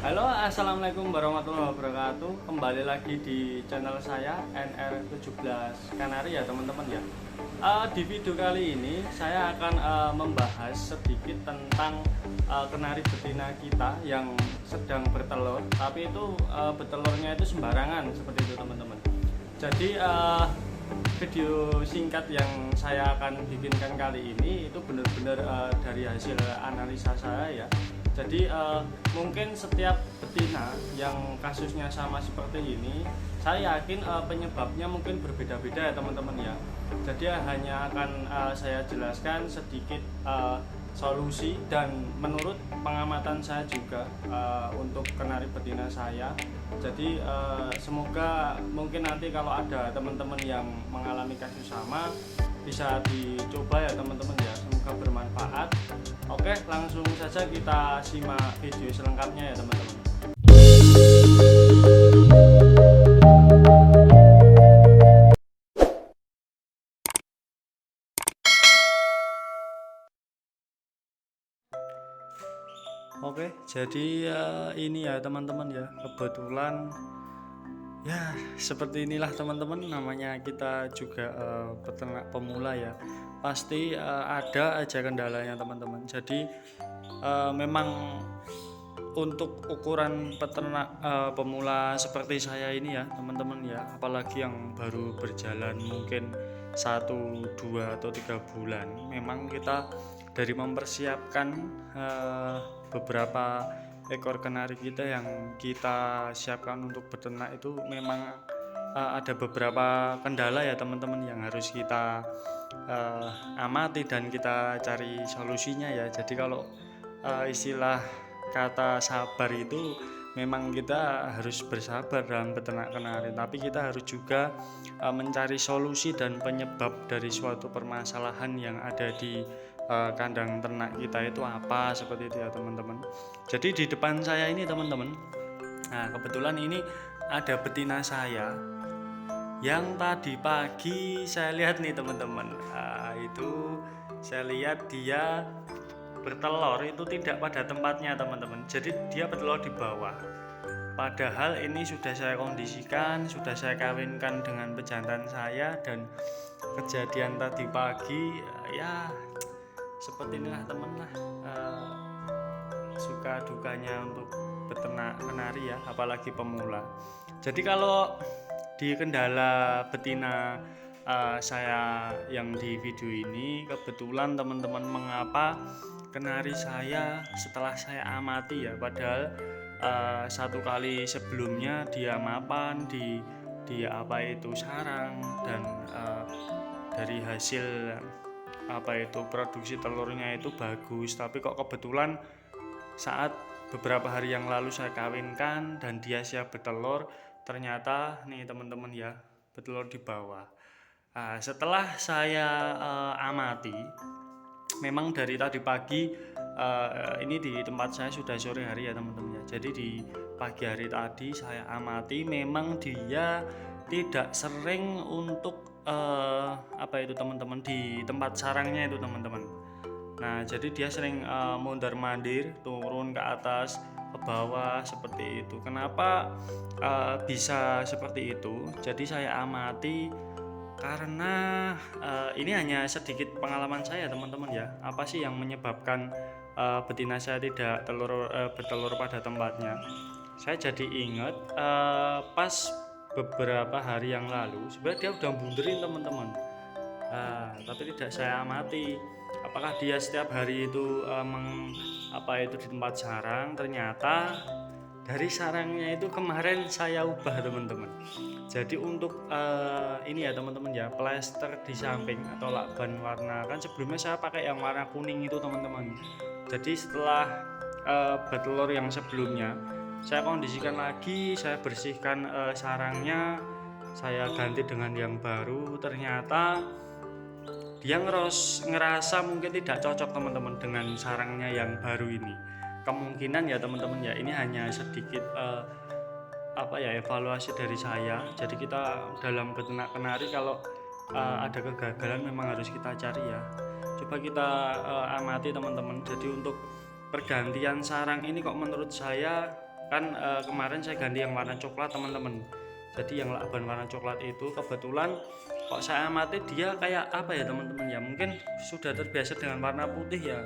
Halo, assalamualaikum warahmatullahi wabarakatuh. Kembali lagi di channel saya NR17 Kanari ya teman-teman ya. Di video kali ini saya akan membahas sedikit tentang kenari betina kita yang sedang bertelur, tapi itu bertelurnya itu sembarangan seperti itu teman-teman. Jadi video singkat yang saya akan bikinkan kali ini itu benar-benar dari hasil analisa saya ya. Jadi mungkin setiap betina yang kasusnya sama seperti ini, saya yakin penyebabnya mungkin berbeda-beda ya teman-teman ya. Jadi hanya akan saya jelaskan sedikit solusi dan menurut pengamatan saya juga untuk kenari betina saya. Jadi semoga mungkin nanti kalau ada teman-teman yang mengalami kasus sama bisa dicoba ya teman-teman ya, semoga bermanfaat. Oke, langsung saja kita simak video selengkapnya ya teman-teman. Oke, jadi ini ya teman-teman ya, kebetulan ya seperti inilah teman-teman, namanya kita juga peternak pemula ya, pasti ada aja kendalanya teman-teman. Jadi memang untuk ukuran peternak pemula seperti saya ini ya teman-teman ya, apalagi yang baru berjalan mungkin 1, 2, atau 3 bulan, memang kita dari mempersiapkan beberapa ekor kenari kita yang kita siapkan untuk beternak itu memang ada beberapa kendala ya teman-teman yang harus kita amati dan kita cari solusinya ya. Jadi kalau istilah kata sabar itu memang kita harus bersabar dalam beternak kenari, tapi kita harus juga mencari solusi dan penyebab dari suatu permasalahan yang ada di kandang ternak kita itu apa, seperti itu ya teman-teman. Jadi di depan saya ini teman-teman, nah kebetulan ini ada betina saya yang tadi pagi saya lihat nih teman-teman, itu saya lihat dia bertelur itu tidak pada tempatnya teman-teman. Jadi dia bertelur di bawah, padahal ini sudah saya kondisikan, sudah saya kawinkan dengan pejantan saya, dan kejadian tadi pagi ya seperti inilah teman lah, suka dukanya untuk beternak kenari ya, apalagi pemula. Jadi kalau di kendala betina saya yang di video ini, kebetulan teman-teman, mengapa kenari saya setelah saya amati ya, padahal satu kali sebelumnya dia mapan di apa itu sarang, dan dari hasil apa itu produksi telurnya itu bagus, tapi kok kebetulan saat beberapa hari yang lalu saya kawinkan dan dia siap bertelur, ternyata nih teman-teman ya, bertelur di bawah. Setelah saya amati, memang dari tadi pagi, ini di tempat saya sudah sore hari ya teman-teman ya. Jadi di pagi hari tadi saya amati, memang dia tidak sering untuk apa itu teman-teman, di tempat sarangnya itu teman-teman. Nah jadi dia sering mondar mandir, turun ke atas ke bawah seperti itu. Kenapa bisa seperti itu? Jadi saya amati karena ini hanya sedikit pengalaman saya teman-teman ya. Apa sih yang menyebabkan betina saya tidak bertelur pada tempatnya? Saya jadi ingat pas beberapa hari yang lalu sebenarnya dia udah bunderin teman-teman, tapi tidak saya amati apakah dia setiap hari itu apa itu di tempat sarang. Ternyata dari sarangnya itu kemarin saya ubah teman-teman. Jadi untuk ini ya teman-teman ya, plester di samping atau lakban warna, kan sebelumnya saya pakai yang warna kuning itu teman-teman. Jadi setelah bertelur yang sebelumnya, saya kondisikan lagi, saya bersihkan sarangnya, saya ganti dengan yang baru. Ternyata dia ngerasa mungkin tidak cocok teman-teman dengan sarangnya yang baru ini. Kemungkinan ya teman-teman ya, ini hanya sedikit apa ya, evaluasi dari saya. Jadi kita dalam beternak kenari kalau ada kegagalan memang harus kita cari ya. Coba kita amati teman-teman. Jadi untuk pergantian sarang ini kok menurut saya Kan kemarin saya ganti yang warna coklat teman-teman. Jadi yang lakban warna coklat itu kebetulan kok saya amati dia kayak apa ya teman-teman ya, mungkin sudah terbiasa dengan warna putih ya.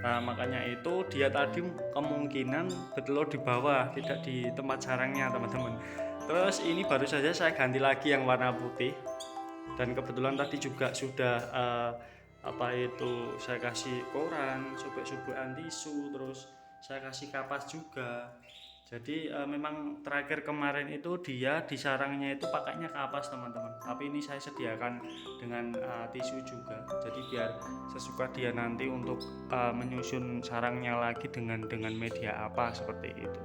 Nah makanya itu dia tadi kemungkinan bertelur di bawah, tidak di tempat sarangnya teman-teman. Terus ini baru saja saya ganti lagi yang warna putih, dan kebetulan tadi juga sudah apa itu saya kasih koran, subek-subekan tisu, terus saya kasih kapas juga. Jadi memang terakhir kemarin itu dia di sarangnya itu pakainya kapas teman-teman, tapi ini saya sediakan dengan tisu juga, jadi biar sesuka dia nanti untuk menyusun sarangnya lagi dengan media apa seperti itu.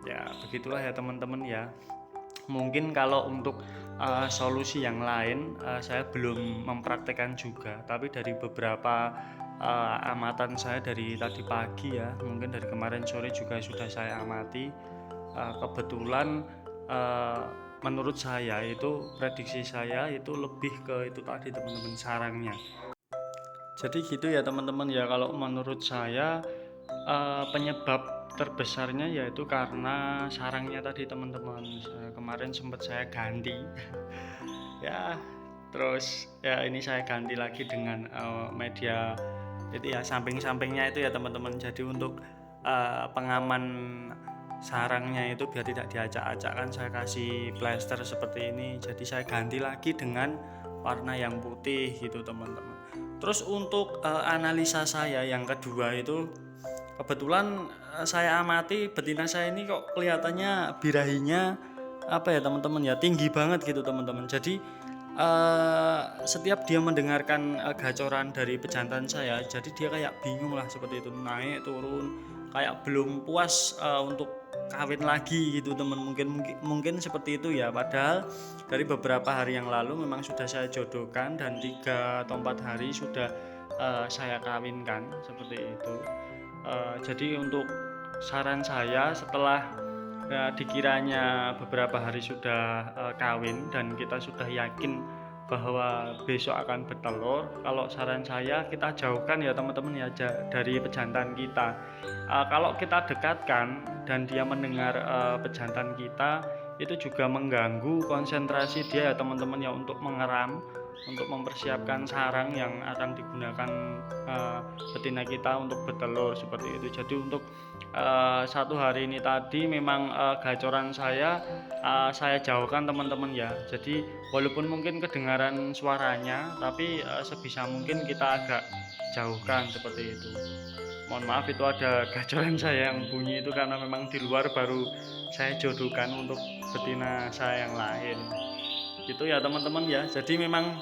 Ya begitulah ya teman-teman ya. Mungkin kalau untuk solusi yang lain saya belum mempraktekkan juga, tapi dari beberapa amatan saya dari tadi pagi ya, mungkin dari kemarin sore juga sudah saya amati. Kebetulan menurut saya itu, prediksi saya itu lebih ke itu tadi teman-teman, sarangnya. Jadi gitu ya teman-teman ya, kalau menurut saya penyebab terbesarnya yaitu karena sarangnya tadi teman-teman. Kemarin sempat saya ganti ya, terus ya ini saya ganti lagi dengan media itu ya, samping-sampingnya itu ya teman-teman. Jadi untuk pengaman sarangnya itu biar tidak diacak-acak kan saya kasih plester seperti ini, jadi saya ganti lagi dengan warna yang putih gitu teman-teman. Terus untuk analisa saya yang kedua itu, kebetulan saya amati betina saya ini kok kelihatannya birahinya apa ya teman-teman ya, tinggi banget gitu teman-teman. Jadi setiap dia mendengarkan gacoran dari pejantan saya, jadi dia kayak bingung lah seperti itu, naik turun kayak belum puas untuk kawin lagi gitu teman. Mungkin seperti itu ya, padahal dari beberapa hari yang lalu memang sudah saya jodohkan dan 3 atau 4 hari sudah saya kawinkan seperti itu. Jadi untuk saran saya, setelah dikiranya beberapa hari sudah kawin dan kita sudah yakin bahwa besok akan bertelur, kalau saran saya kita jauhkan ya teman-teman ya dari pejantan kita. Kalau kita dekatkan dan dia mendengar pejantan kita, itu juga mengganggu konsentrasi dia ya teman-teman ya, untuk mengeram, untuk mempersiapkan sarang yang akan digunakan betina kita untuk bertelur seperti itu. Jadi untuk 1 hari ini tadi memang gacoran saya jauhkan teman-teman ya. Jadi walaupun mungkin kedengaran suaranya, tapi sebisa mungkin kita agak jauhkan seperti itu. Mohon maaf itu ada gacoran saya yang bunyi itu karena memang di luar baru saya jodohkan untuk betina saya yang lain. Gitu ya teman-teman ya. Jadi memang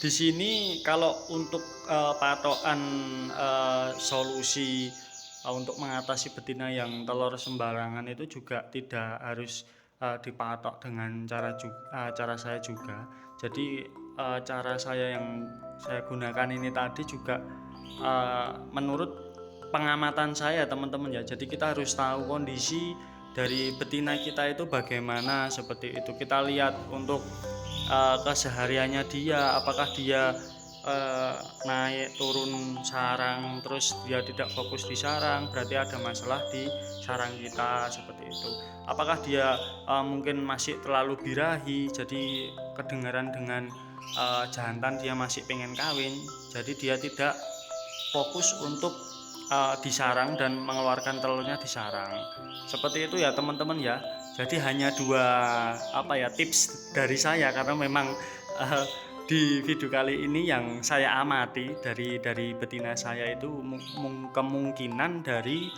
di sini kalau untuk patokan solusi untuk mengatasi betina yang telur sembarangan itu juga tidak harus dipatok dengan cara saya juga. Jadi cara saya yang saya gunakan ini tadi juga menurut pengamatan saya teman-teman ya. Jadi kita harus tahu kondisi dari betina kita itu bagaimana seperti itu. Kita lihat untuk kesehariannya dia, apakah dia naik turun sarang terus dia tidak fokus di sarang, berarti ada masalah di sarang kita seperti itu. Apakah dia mungkin masih terlalu birahi, jadi kedengaran dengan jantan dia masih pengen kawin, jadi dia tidak fokus untuk di sarang dan mengeluarkan telurnya di sarang. Seperti itu ya teman-teman ya. Jadi hanya 2 tips dari saya, karena memang di video kali ini yang saya amati dari betina saya itu kemungkinan dari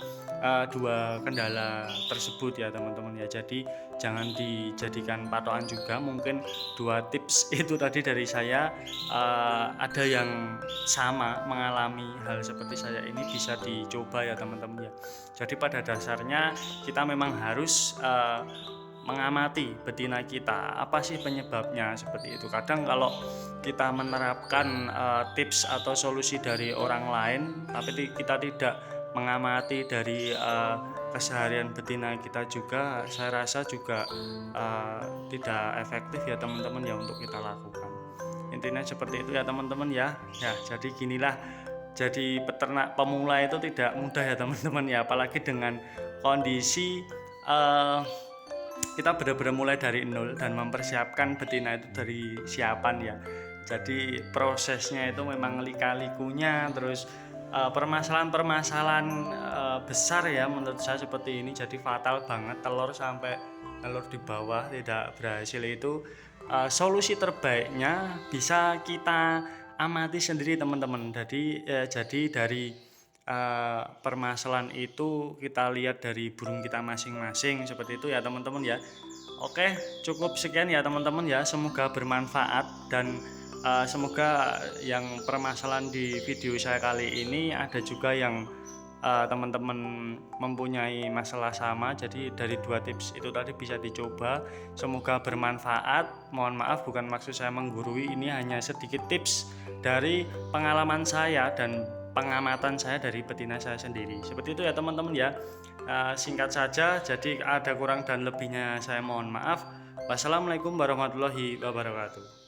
2 kendala tersebut ya teman-teman ya. Jadi jangan dijadikan patokan juga, mungkin 2 tips itu tadi dari saya, ada yang sama mengalami hal seperti saya ini bisa dicoba ya teman-teman ya. Jadi pada dasarnya kita memang harus mengamati betina kita, apa sih penyebabnya seperti itu. Kadang kalau kita menerapkan tips atau solusi dari orang lain tapi kita tidak mengamati dari keseharian betina kita juga, saya rasa juga tidak efektif ya teman-teman ya untuk kita lakukan. Intinya seperti itu ya teman-teman ya. Ya jadi ginilah jadi peternak pemula itu tidak mudah ya teman-teman ya, apalagi dengan kondisi kita benar-benar mulai dari nol dan mempersiapkan betina itu dari siapan ya. Jadi prosesnya itu memang lika-likunya, terus permasalahan-permasalahan besar ya menurut saya seperti ini. Jadi fatal banget, telur sampai telur di bawah tidak berhasil itu solusi terbaiknya bisa kita amati sendiri teman-teman. Jadi dari permasalahan itu kita lihat dari burung kita masing-masing seperti itu ya teman-teman ya. Oke, cukup sekian ya teman-teman ya, semoga bermanfaat dan semoga yang permasalahan di video saya kali ini ada juga yang teman-teman mempunyai masalah sama. Jadi dari 2 tips itu tadi bisa dicoba, semoga bermanfaat. Mohon maaf bukan maksud saya menggurui, ini hanya sedikit tips dari pengalaman saya dan pengamatan saya dari betina saya sendiri. Seperti itu ya teman-teman ya. Singkat saja, jadi ada kurang dan lebihnya saya mohon maaf. Wassalamualaikum warahmatullahi wabarakatuh.